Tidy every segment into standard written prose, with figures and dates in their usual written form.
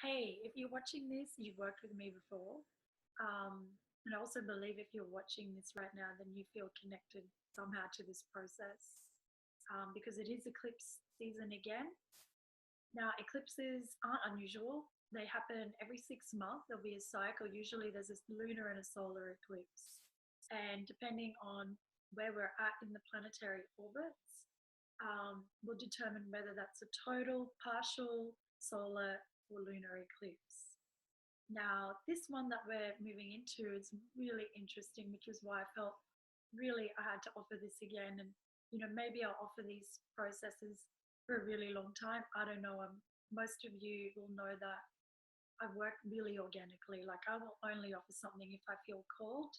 Hey, if you're watching this, you've worked with me before. And I also believe if you're watching this right now, then you feel connected somehow to this process because it is eclipse season again. Now, eclipses aren't unusual. They happen every 6 months. There'll be a cycle. Usually, there's a lunar and a solar eclipse. And depending on where we're at in the planetary orbits, will determine whether that's a total, partial, solar, or lunar eclipse. Now, this one that we're moving into is really interesting, which is why I felt really I had to offer this again. And, maybe I'll offer these processes for a really long time. I don't know. Most of you will know that I work really organically. Like, I will only offer something if I feel called.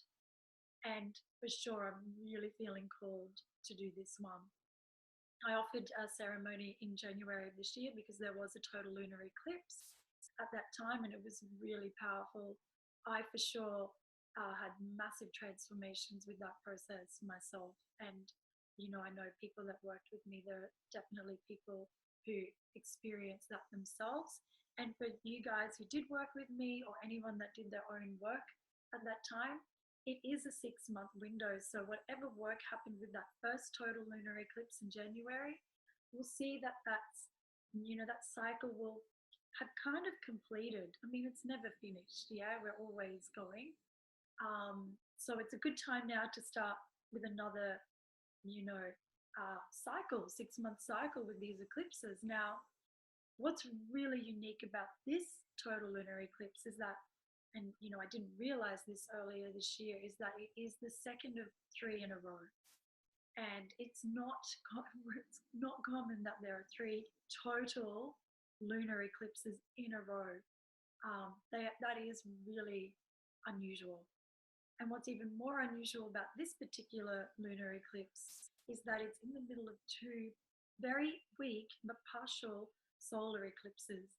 And for sure, I'm really feeling called to do this one. I offered a ceremony in January of this year because there was a total lunar eclipse at that time, and it was really powerful. I for sure had massive transformations with that process myself, and I know people that worked with me. There are definitely people who experienced that themselves. And for you guys who did work with me, or anyone that did their own work at that time, it is a 6 month window. So whatever work happened with that first total lunar eclipse in January, we'll see that that cycle will have kind of completed. I mean, it's never finished. Yeah, we're always going. So it's a good time now to start with another, cycle, 6 month cycle with these eclipses. Now, what's really unique about this total lunar eclipse is that, and I didn't realize this earlier this year, is that it is the second of three in a row. And it's not common that there are three total lunar eclipses in a row. That is really unusual. And what's even more unusual about this particular lunar eclipse is that it's in the middle of two very weak but partial solar eclipses.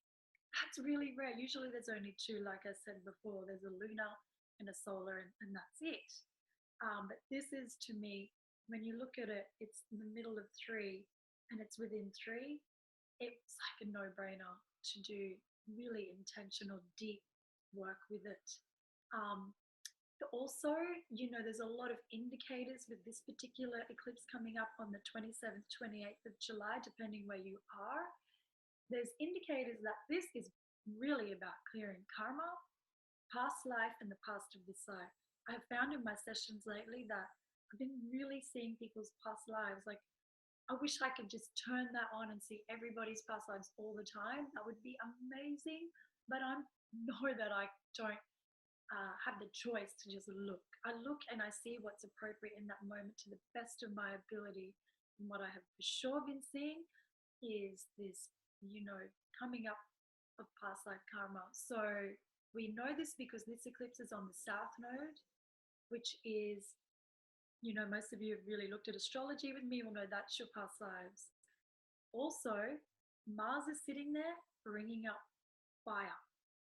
That's really rare. Usually there's only two, like I said before. There's a lunar and a solar, and that's it. But this is, to me, when you look at it, it's in the middle of three and it's within three. It's like a no-brainer to do really intentional, deep work with it. Um, Also, there's a lot of indicators with this particular eclipse coming up on the 27th, 28th of July, depending where you are. There's indicators that this is really about clearing karma, past life, and the past of this life. I've found in my sessions lately that I've been really seeing people's past lives. Like, I wish I could just turn that on and see everybody's past lives all the time. That would be amazing. But I know that I don't have the choice to just look. I look and I see what's appropriate in that moment to the best of my ability. And what I have for sure been seeing is this, coming up of past life karma. So we know this because this eclipse is on the South Node, which is, most of you have really looked at astrology with me, will know that's your past lives. Also, Mars is sitting there bringing up fire,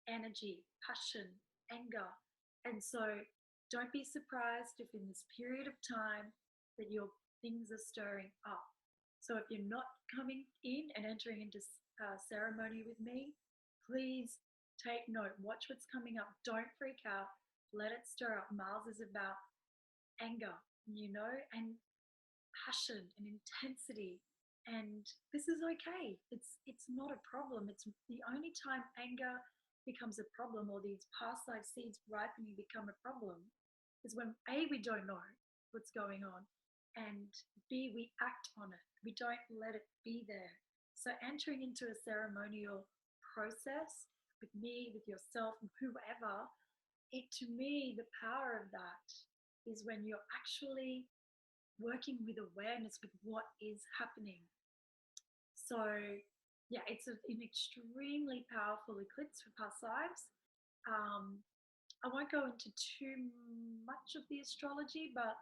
energy, passion, anger. And so don't be surprised if in this period of time that your things are stirring up. So if you're not coming in and entering into ceremony with me, please take note. Watch what's coming up. Don't freak out. Let it stir up. Mars is about anger, and passion and intensity. And this is okay. It's not a problem. It's the only time anger becomes a problem, or these past life seeds ripening become a problem, is when A, we don't know what's going on, and B, we act on it. We don't let it be there. So entering into a ceremonial process with me, with yourself, and whoever, to me, the power of that is when you're actually working with awareness with what is happening. So, yeah, it's an extremely powerful eclipse for past lives. I won't go into too much of the astrology, but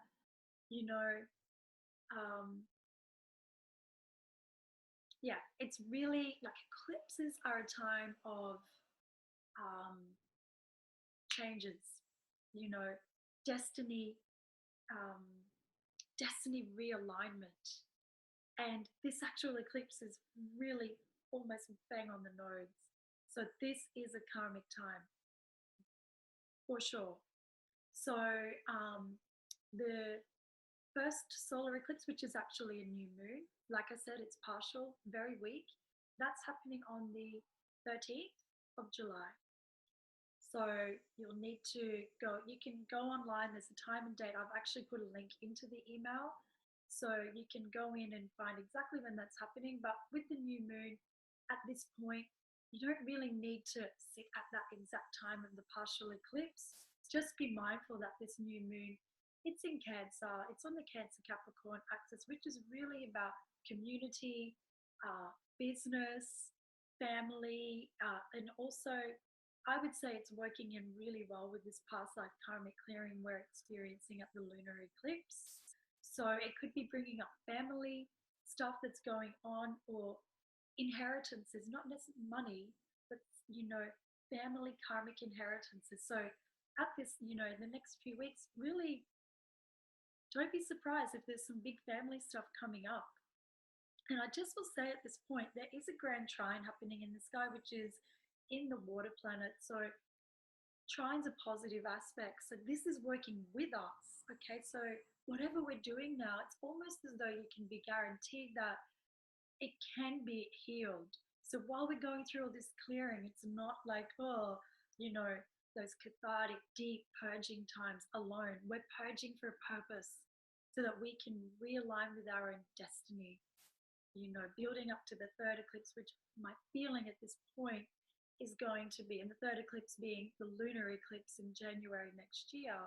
you know, um, yeah, it's really like eclipses are a time of um, changes. You know, destiny, um, destiny realignment. And this actual eclipse is really almost bang on the nose. So this is a karmic time for sure. So the first solar eclipse, which is actually a new moon, like I said, it's partial, very weak. That's happening on the 13th of July. So you'll need to go, you can go online, there's a time and date. I've actually put a link into the email. So you can go in and find exactly when that's happening. But with the new moon, at this point, you don't really need to sit at that exact time of the partial eclipse. Just be mindful that this new moon, it's in Cancer, it's on the Cancer Capricorn axis, which is really about community, business, family, and also I would say it's working in really well with this past life karmic clearing we're experiencing at the lunar eclipse. So it could be bringing up family stuff that's going on, or inheritances, not necessarily money, but family karmic inheritances. So at this, in the next few weeks, really don't be surprised if there's some big family stuff coming up. And I just will say at this point, there is a grand trine happening in the sky, which is in the water planet. So trines are positive aspects. So this is working with us. Okay. So whatever we're doing now, it's almost as though you can be guaranteed that it can be healed. So while we're going through all this clearing, it's not like, oh, those cathartic, deep purging times alone. We're purging for a purpose so that we can realign with our own destiny. Building up to the third eclipse, which my feeling at this point is going to be, and the third eclipse being the lunar eclipse in January next year,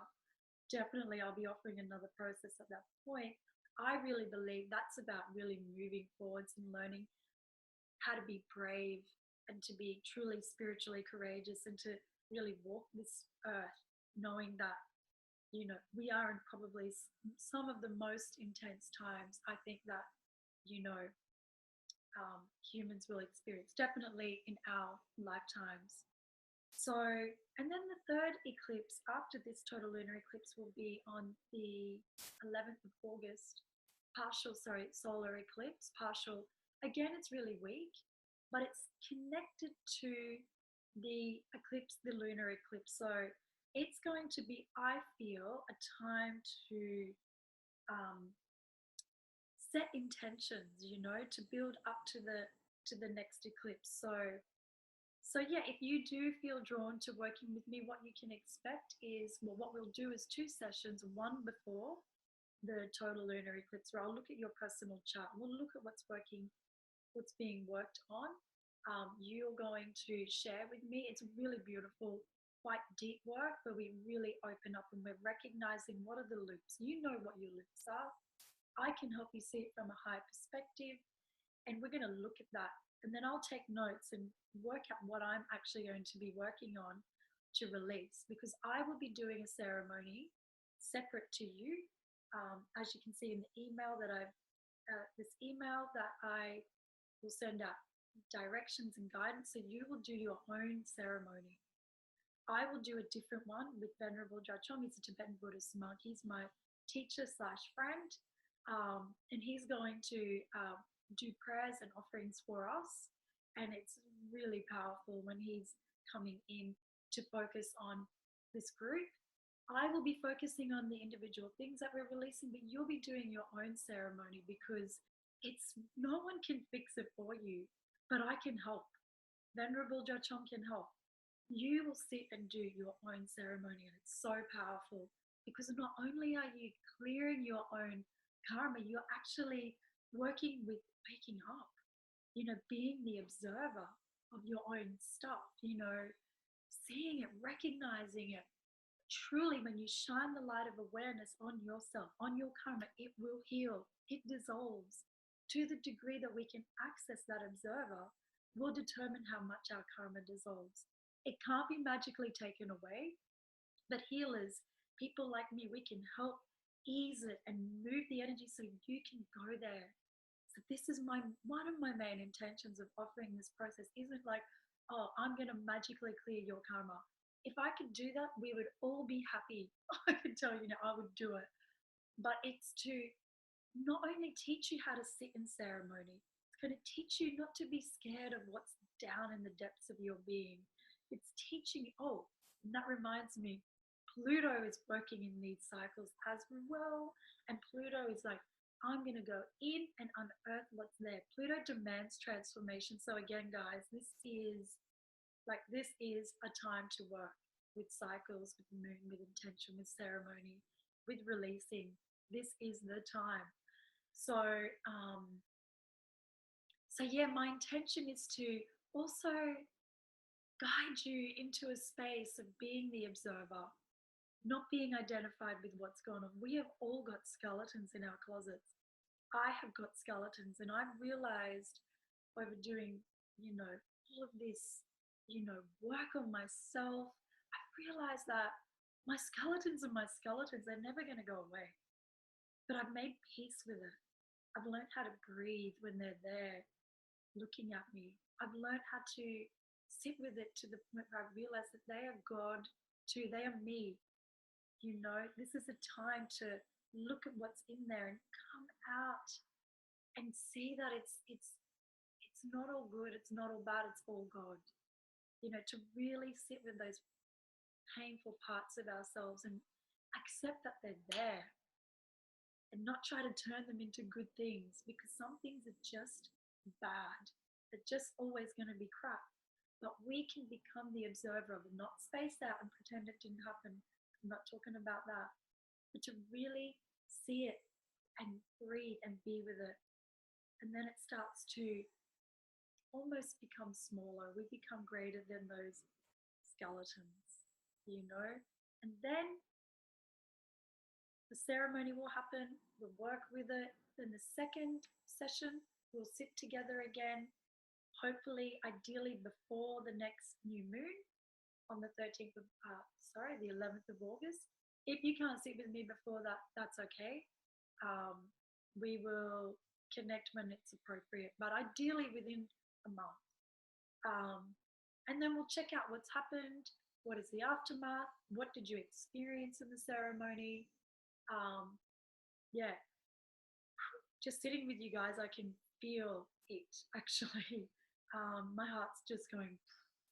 definitely I'll be offering another process at that point. I really believe that's about really moving forwards and learning how to be brave and to be truly spiritually courageous and to really walk this earth knowing that, we are in probably some of the most intense times I think that, humans will experience, definitely in our lifetimes. So, and then the third eclipse after this total lunar eclipse will be on the 11th of August, solar eclipse, partial. Again, it's really weak, but it's connected to the eclipse, the lunar eclipse. So it's going to be, I feel, a time to um, set intentions, to build up to the next eclipse. So yeah, if you do feel drawn to working with me, what you can expect is, well, what we'll do is 2 sessions, one before the total lunar eclipse, where I'll look at your personal chart. We'll look at what's working, what's being worked on. You're going to share with me. It's really beautiful, quite deep work where we really open up and we're recognizing what are the loops. You know what your loops are. I can help you see it from a high perspective, and we're going to look at that. And then I'll take notes and work out what I'm actually going to be working on to release, because I will be doing a ceremony separate to you. As you can see in the email that this email that I will send out directions and guidance. So you will do your own ceremony. I will do a different one with Venerable Drachong. He's a Tibetan Buddhist monk. He's my teacher slash friend. And he's going to do prayers and offerings for us. And it's really powerful when he's coming in to focus on this group. I will be focusing on the individual things that we're releasing, but you'll be doing your own ceremony, because it's no one can fix it for you, but I can help. Venerable Drachong can help. You will sit and do your own ceremony, and it's so powerful, because not only are you clearing your own karma, you're actually working with waking up, being the observer of your own stuff, seeing it, recognizing it. Truly, when you shine the light of awareness on yourself, on your karma, it will heal, it dissolves. To the degree that we can access that observer will determine how much our karma dissolves. It can't be magically taken away, but healers, people like me, we can help ease it and move the energy so you can go there. So this is one of my main intentions of offering this process. Isn't like, oh, I'm going to magically clear your karma. If I could do that, we would all be happy. I could tell you, I would do it. But it's to not only teach you how to sit in ceremony, it's going to teach you not to be scared of what's down in the depths of your being. It's teaching. Oh, and that reminds me, Pluto is working in these cycles as well. And Pluto is like, I'm going to go in and unearth what's there. Pluto demands transformation. So, again, guys, this is a time to work with cycles, with moon, with intention, with ceremony, with releasing. This is the time. So, yeah, my intention is to also guide you into a space of being the observer, not being identified with what's going on. We have all got skeletons in our closets. I have got skeletons, and I've realized over doing, all of this, work on myself, I've realized that my skeletons are my skeletons. They're never going to go away. But I've made peace with it. I've learned how to breathe when they're there looking at me. I've learned how to sit with it to the point where I realize that they are God too. They are me. This is a time to look at what's in there and come out and see that it's not all good, it's not all bad, it's all God. To really sit with those painful parts of ourselves and accept that they're there and not try to turn them into good things, because some things are just bad. They're just always going to be crap. But we can become the observer of it, not space out and pretend it didn't happen. I'm not talking about that. But to really see it and breathe and be with it. And then it starts to almost become smaller. We become greater than those skeletons, And then the ceremony will happen, we'll work with it. Then the second session, we'll sit together again, hopefully, ideally before the next new moon on the 11th of August. If you can't sit with me before that, that's okay. We will connect when it's appropriate, but ideally within a month. And then we'll check out what's happened, what is the aftermath, what did you experience in the ceremony. Yeah, just sitting with you guys, I can feel it actually. My heart's just going,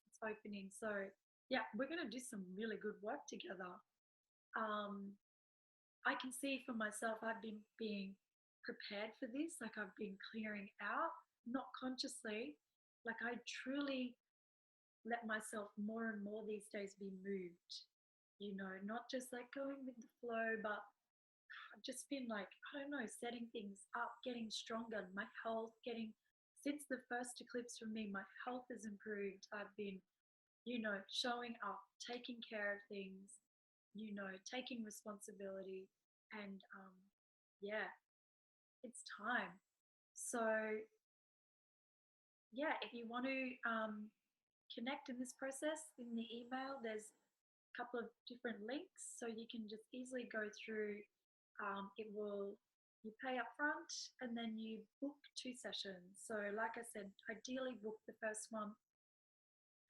it's opening. So yeah, we're going to do some really good work together. I can see for myself, I've been being prepared for this. Like, I've been clearing out, not consciously. Like, I truly let myself more and more these days be moved, not just like going with the flow, but I've just been like, I don't know, setting things up, getting stronger, my health, since the first eclipse for me, my health has improved. I've been, showing up, taking care of things, taking responsibility. And yeah, it's time. So yeah, if you want to connect in this process, in the email, there's a couple of different links, so you can just easily go through. You pay up front and then you book 2 sessions. So like I said, ideally book the first one,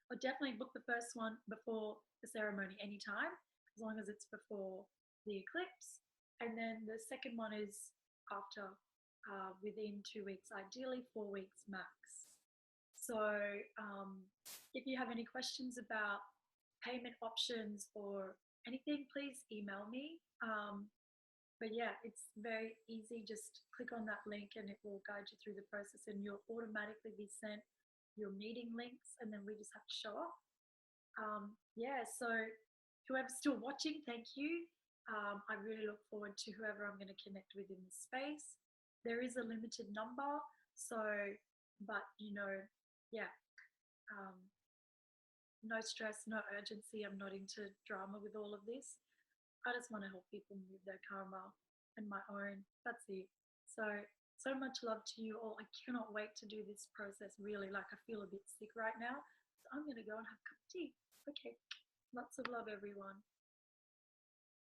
or definitely book the first one before the ceremony anytime, as long as it's before the eclipse. And then the second one is after, within 2 weeks, ideally 4 weeks max. So if you have any questions about payment options or anything, please email me. But yeah, it's very easy. Just click on that link and it will guide you through the process, and you'll automatically be sent your meeting links, and then we just have to show up. Yeah, so whoever's still watching, thank you. I really look forward to whoever I'm going to connect with in this space. There is a limited number, so, but yeah, no stress, no urgency. I'm not into drama with all of this. I just want to help people move their karma and my own. That's it. So much love to you all. I cannot wait to do this process, really. Like, I feel a bit sick right now. So I'm going to go and have a cup of tea. Okay. Lots of love, everyone.